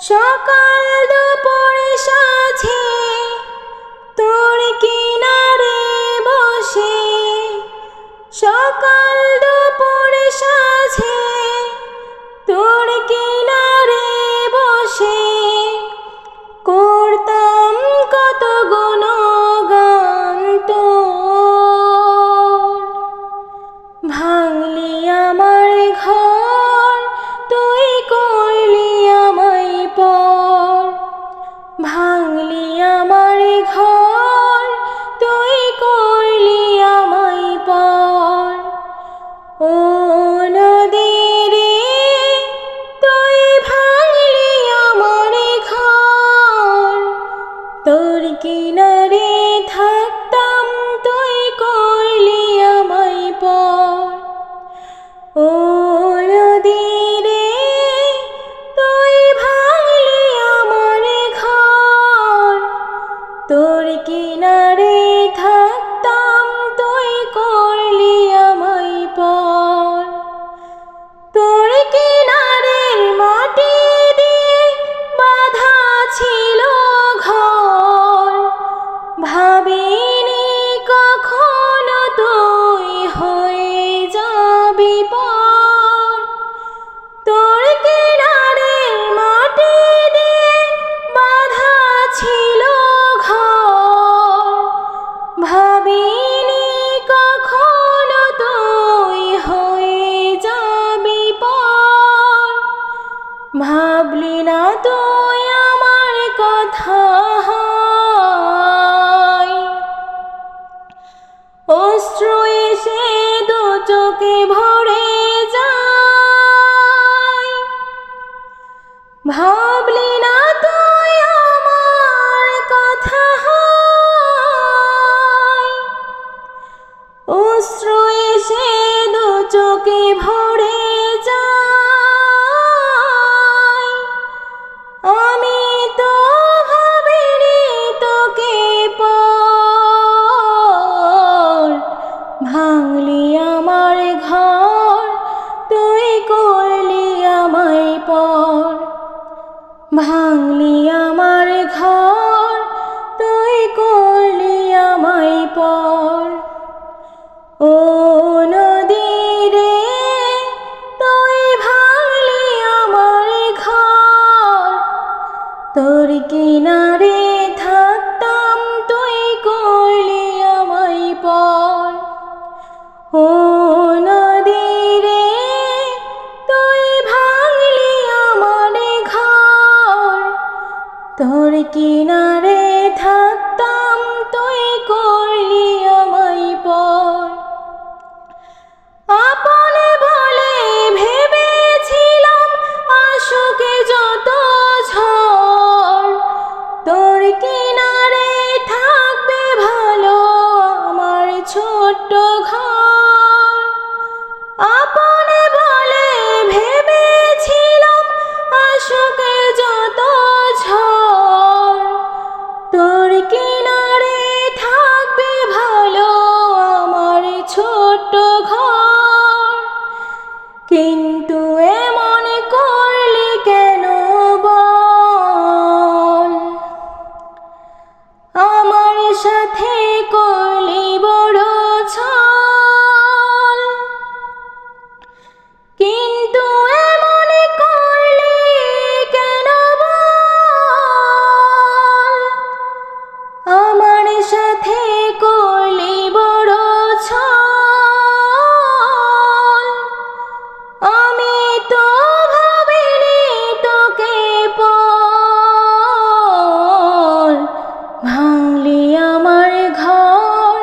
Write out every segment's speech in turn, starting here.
সকাল দুপুর সাঁঝে তোর কিনারে বসে, সকাল দুপুর সাঁঝে তোর কিনারে বসে করতাম কত গুণগান তোর। ভাঙলি আমার ঘর, তুই করলি আমায় পর। ভাঙলি আমার ঘর, তুই করলি আমায় পর। ও নদী রে, তুই ভাঙলি আমার ঘর, তোর কিনারে থাকতাম তুই করলি আমায় পর। ও নদী রে, তুই ভাঙলি আমার ঘর, তোর কিনারে থাকতাম তুই করলি আমায় পর। তোর কিনারের মাটি দিয়ে বাঁধা ছিল ঘর, ভাবিনি কখনো তুই হয়ে যাবি পর। তোর কিনারের মাটি দিয়ে বাঁধা ছিল ঘর, ভাবিনি কখনো তুই হয়ে যাবি পর। ভাবলি না তুই আমার কথা, অশ্রু এসে দু চোখে ভরে যায়। ভাবলি না তুই আমার কথা, অশ্রু এসে দু চোখে ভরে যায়। আমি তো ভাবিনি তোকে পর। ভাঙলি আমার ঘর, তুই করলি আমায় পর। ভাঙলি আমার ঘর, তুই করলি আমায় পর। ও নদী রে, তুই ভাঙলি আমার ঘর, তোর কিনারে থাকতাম তুই করলি আমায় পর। ও নদী রে, তুই ভাঙলি আমার ঘর, তোর কিনারে থাকতাম তুই করলি আমায় পর। আপনে বলে ভেবেছিলাম আসুকে যত ঝড়, তোর কিনারে থাকবে ভালো আমার ছোট্ট ঘর। আপনে বলে ভেবেছিলাম আসুকে যত ঝড়, তোর কিনারে থাকবে ভালো আমার ছোট্ট ঘর। কিন্তু এমন করলি কেন বল, আমার সাথে করলি বড় ছল। কিন্তু এমন করলি কেন বল, আমার সাথে করলি বড় ছল। আমি তো ভাবিনি তোকে পর। ভাঙলি আমার ঘর,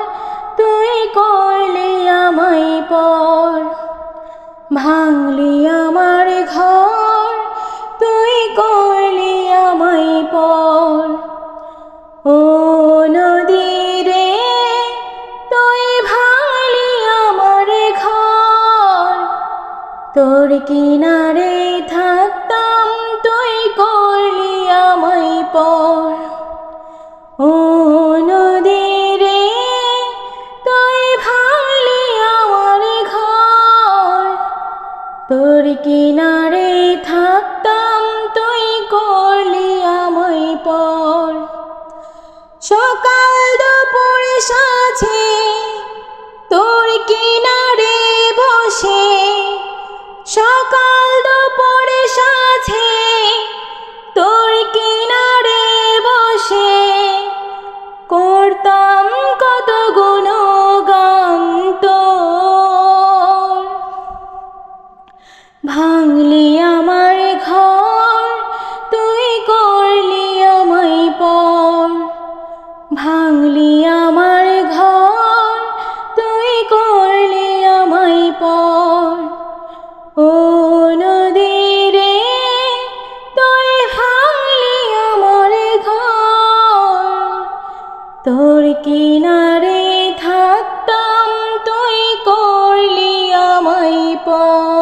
তুই করলি আমায় পর। ভাঙলি আমার ঘর, তুই করলি আমায় পর। ও নদী রে, তুই ভাঙলি আমার ঘর, তোর কিনারে থাকতাম তুই করলি আমায় পর। ও নদী রে, তুই ভাঙলি আমার ঘর, তোর কিনারে থাকতাম তুই করলি আমায় পর সকাল দুপুর সাঁঝে তোর কিনারে বসে সকাল দুপুর সাঁঝে তোর কিনারে বসে করতাম কত গুণগান তোর ভাঙলি আমার ঘর তুই করলি আমায় পর ভাঙলি আমার ঘর তুই করলি আমায় পর ও নদী রে তুই ভাঙলি আমার ঘর তোর কিনারে থাকতাম তুই করলি আমায় পর